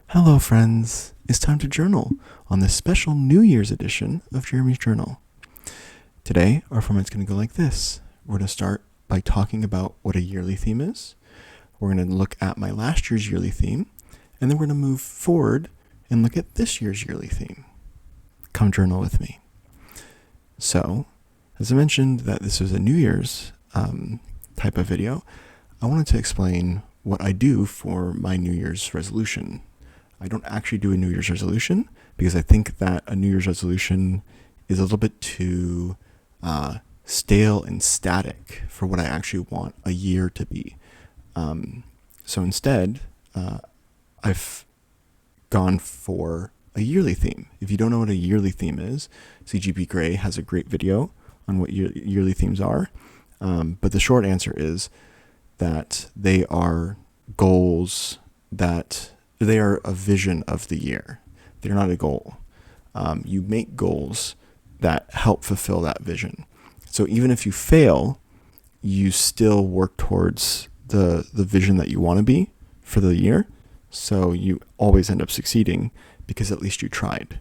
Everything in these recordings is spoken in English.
Hello, friends. It's time to journal on this special New Year's edition of Jeremy's Journal. Today, our format's going to go like this. We're going to start by talking about what a yearly theme is. We're going to look at my last year's yearly theme, and then we're going to move forward and look at this year's yearly theme. Come journal with me. So, as I mentioned that this is a New Year's type of video, I wanted to explain what I do for my New Year's resolution. I don't actually do a New Year's resolution because I think that a New Year's resolution is a little bit too stale and static for what I actually want a year to be. So instead, I've gone for a yearly theme. If you don't know what a yearly theme is, CGP Grey has a great video on what yearly themes are. But the short answer is that they are goals that they are a vision of the year. They're not a goal. You make goals that help fulfill that vision. So even if you fail, you still work towards the vision that you want to be for the year. So you always end up succeeding because at least you tried.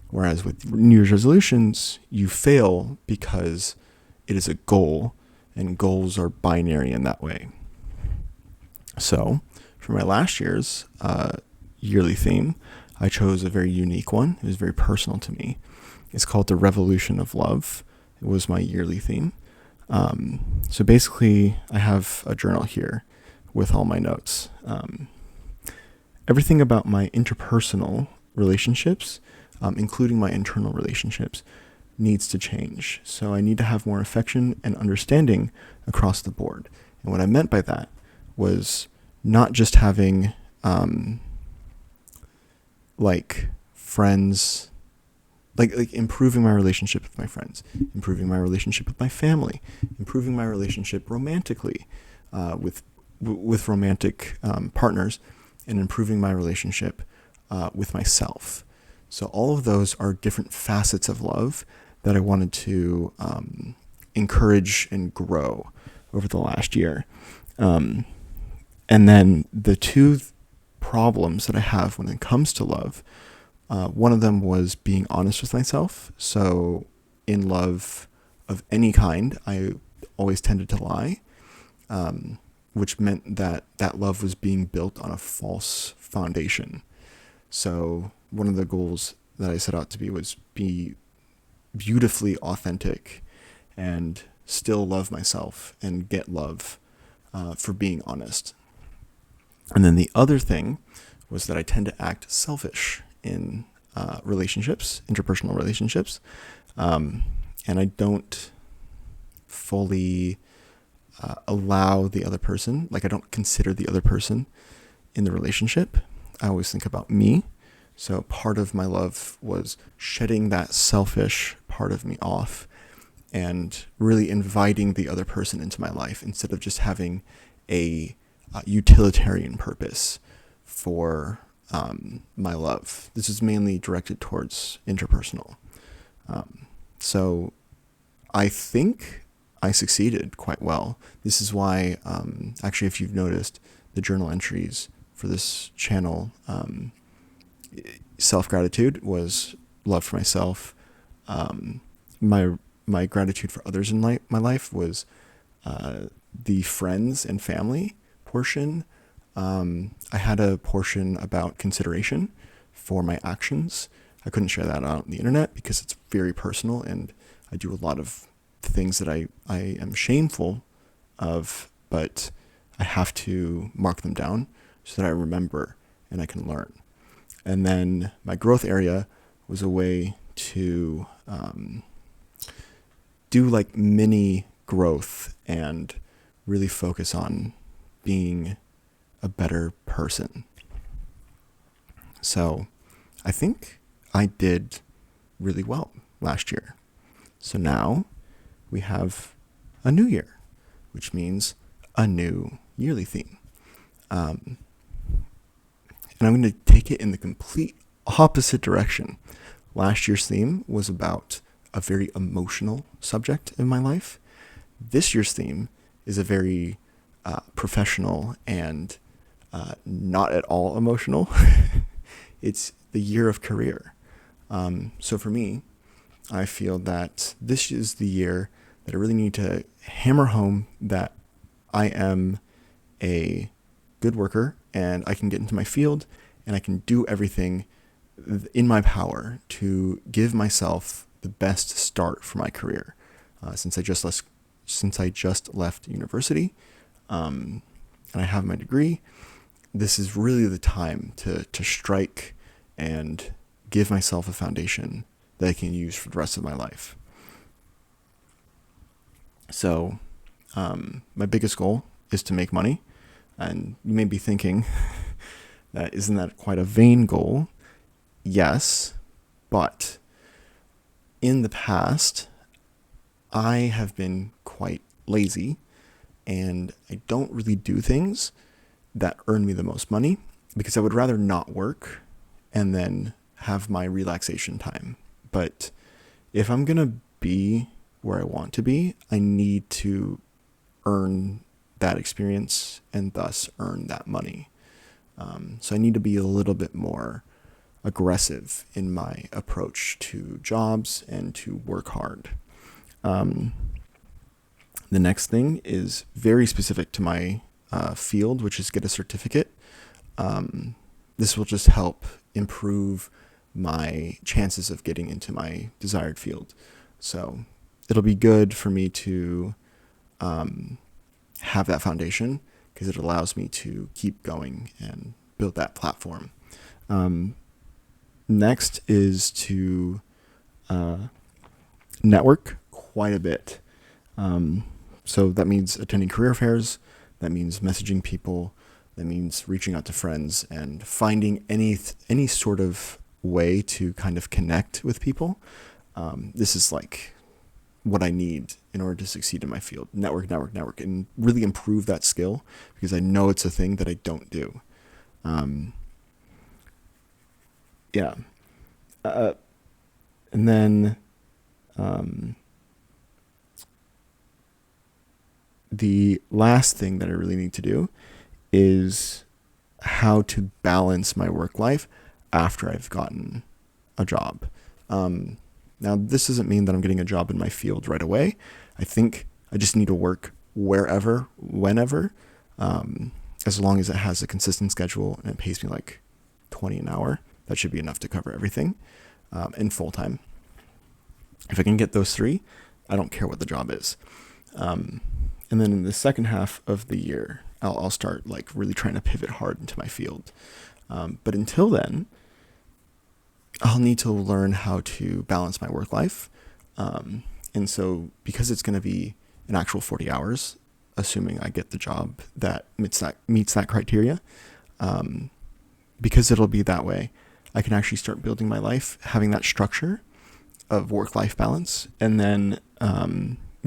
Whereas with New Year's resolutions, you fail because it is a goal, and goals are binary in that way. So for my last year's yearly theme, I chose a very unique one. It was very personal to me. It's called The Revolution of Love. It was my yearly theme. So basically, I have a journal here with all my notes. Everything about my interpersonal relationships, including my internal relationships, needs to change. So I need to have more affection and understanding across the board. And what I meant by that was not just having friends, like improving my relationship with my friends, improving my relationship with my family, improving my relationship romantically with romantic partners, and improving my relationship with myself. So all of those are different facets of love that I wanted to encourage and grow over the last year. And then the two problems that I have when it comes to love, one of them was being honest with myself. So in love of any kind, I always tended to lie, which meant that love was being built on a false foundation. So one of the goals that I set out to be was be beautifully authentic and still love myself and get love for being honest. And then the other thing was that I tend to act selfish in relationships, interpersonal relationships. And I don't fully allow the other person, I don't consider the other person in the relationship. I always think about me. So part of my love was shedding that selfish part of me off and really inviting the other person into my life instead of just having a utilitarian purpose for my love. This is mainly directed towards interpersonal. So I think I succeeded quite well. This is why, actually, if you've noticed, the journal entries for this channel, self-gratitude was love for myself. My gratitude for others in my life was the friends and family portion. I had a portion about consideration for my actions. I couldn't share that out on the internet because it's very personal, and I do a lot of things that I am shameful of, but I have to mark them down so that I remember and I can learn. And then my growth area was a way to do mini growth and really focus on being a better person. So I think I did really well last year. So now we have a new year, which means a new yearly theme. And I'm going to take it in the complete opposite direction. Last year's theme was about a very emotional subject in my life. This year's theme is a very professional and not at all emotional it's the year of career. So for me, I feel that this is the year that I really need to hammer home that I am a good worker and I can get into my field and I can do everything in my power to give myself the best start for my career. Since I just left university, and I have my degree, this is really the time to strike and give myself a foundation that I can use for the rest of my life. So, my biggest goal is to make money. And you may be thinking, isn't that quite a vain goal? Yes, but in the past, I have been quite lazy and I don't really do things that earn me the most money because I would rather not work and then have my relaxation time. But if I'm going to be where I want to be, I need to earn that experience and thus earn that money. So I need to be a little bit more aggressive in my approach to jobs and to work hard. The next thing is very specific to my field, which is get a certificate. This will just help improve my chances of getting into my desired field. So it'll be good for me to have that foundation because it allows me to keep going and build that platform. Next is to network quite a bit. So that means attending career fairs, that means messaging people, that means reaching out to friends and finding any sort of way to kind of connect with people. This is like what I need in order to succeed in my field. Network, and really improve that skill because I know it's a thing that I don't do. And then the last thing that I really need to do is how to balance my work life after I've gotten a job. Now, this doesn't mean that I'm getting a job in my field right away. I think I just need to work wherever, whenever, as long as it has a consistent schedule and it pays me like $20 an hour. That should be enough to cover everything in full time. If I can get those three, I don't care what the job is. And then in the second half of the year, I'll start like really trying to pivot hard into my field. But until then, I'll need to learn how to balance my work life. And so because it's going to be an actual 40 hours, assuming I get the job that meets that criteria, because it'll be that way, I can actually start building my life, having that structure of work-life balance, and then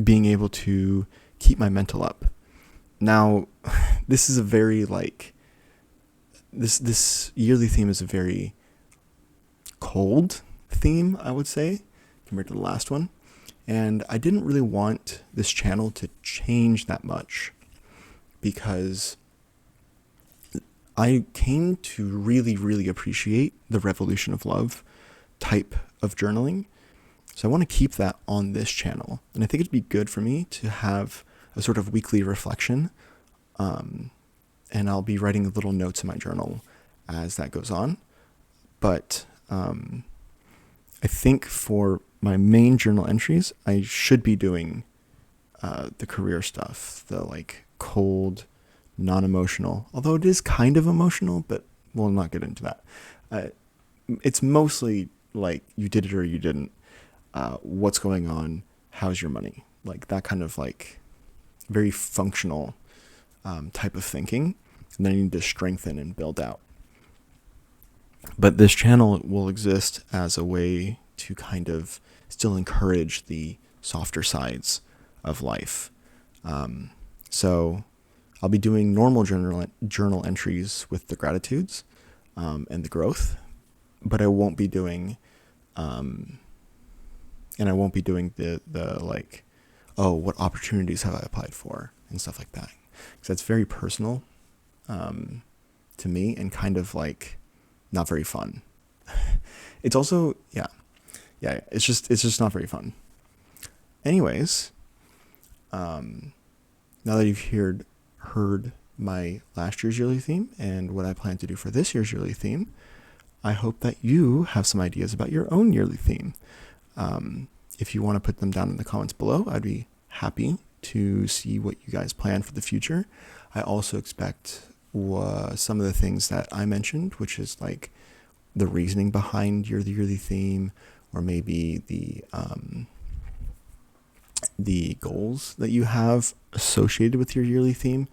being able to keep my mental up. Now, this is a very this yearly theme is a very cold theme, I would say, compared to the last one. And I didn't really want this channel to change that much because I came to really, really appreciate the Revolution of Love type of journaling. So I want to keep that on this channel. And I think it'd be good for me to have a sort of weekly reflection. And I'll be writing little notes in my journal as that goes on. But I think for my main journal entries, I should be doing the career stuff, the like cold, non-emotional, although it is kind of emotional, but we'll not get into that. It's mostly like you did it or you didn't. What's going on? How's your money? Like that kind of like very functional type of thinking. And then I need to strengthen and build out. But this channel will exist as a way to kind of still encourage the softer sides of life. So I'll be doing normal journal entries with the gratitudes and the growth, but I won't be doing, the like, oh, what opportunities have I applied for and stuff like that. Because that's very personal to me and kind of like not very fun. It's also, yeah, it's just not very fun. Anyways, now that you've heard my last year's yearly theme and what I plan to do for this year's yearly theme, I hope that you have some ideas about your own yearly theme. If you want to put them down in the comments below, I'd be happy to see what you guys plan for the future. I also expect some of the things that I mentioned, which is like the reasoning behind your yearly theme, or maybe the goals that you have associated with your yearly theme.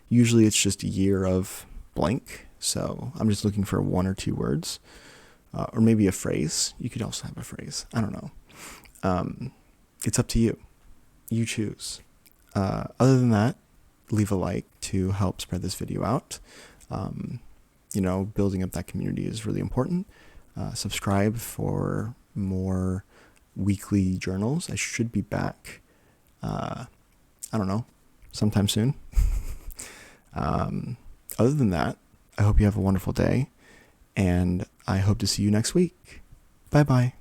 Usually it's just a year of blank, so I'm just looking for 1 or 2 words, or maybe a phrase. You could also have a phrase. I don't know. It's up to you. You choose. Other than that, leave a like to help spread this video out. Building up that community is really important. Subscribe for more weekly journals. I should be back, I don't know, sometime soon. Other than that, I hope you have a wonderful day, and I hope to see you next week. Bye-bye.